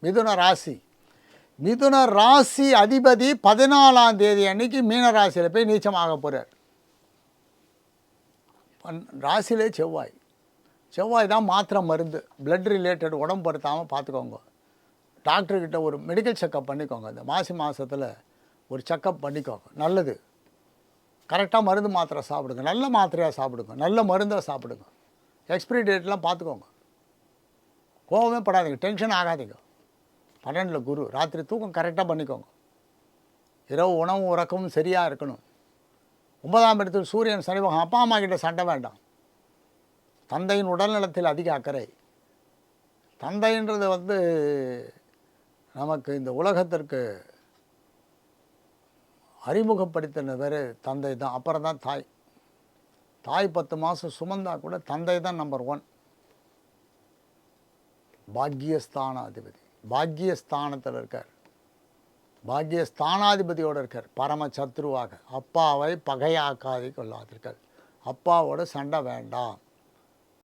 மிதுன ராசி. மிதுன ராசி அதிபதி 14ஆம் தேதி அன்னைக்கு மீன ராசியில் போய் நீச்சமாக போகிறார். ராசியிலே செவ்வாய். செவ்வாய் தான் மாத்திரை மருந்து, பிளட் ரிலேட்டட் உடம்பு படுத்தாமல் பார்த்துக்கோங்க. டாக்டர்கிட்ட ஒரு மெடிக்கல் செக்கப் பண்ணிக்கோங்க. இந்த மாதத்தில் ஒரு செக்கப் பண்ணிக்கோங்க, நல்லது. கரெக்டாக மருந்து மாத்திரை சாப்பிடுங்க, நல்ல மாத்திரையாக சாப்பிடுங்க, நல்ல மருந்தாக சாப்பிடுங்க. எக்ஸ்பிரி டேட்லாம் பார்த்துக்கோங்க. கோவமே படாதீங்க, டென்ஷன் ஆகாதீங்க. 12 குரு. ராத்திரி தூக்கம் கரெக்டாக பண்ணிக்கோங்க. இரவு உணவும் உறக்கமும் சரியாக இருக்கணும். 9ஆம் இடத்தில் சூரியன் சனி பகவான். அப்பா அம்மா கிட்ட சண்டை வேண்டாம். தந்தையின் உடல்நலத்தில் அதிக அக்கறை. தந்தைன்றது நமக்கு இந்த உலகத்திற்கு அறிமுகப்படுத்தின வேறு தந்தை தான், அப்புறம் தான் தாய். தாய் 10 மாதம் சுமந்தா கூட தந்தை தான் நம்பர் 1. பாக்யஸ்தானாதிபதி, பாக்யஸ்தானத்தில் இருக்கார். பாக்யஸ்தானாதிபதியோடு இருக்கார். பரம சத்ருவாக. அப்பாவை பகையாக்காதி கொள்ளாதீர்கள். அப்பாவோட சண்டை வேண்டாம்.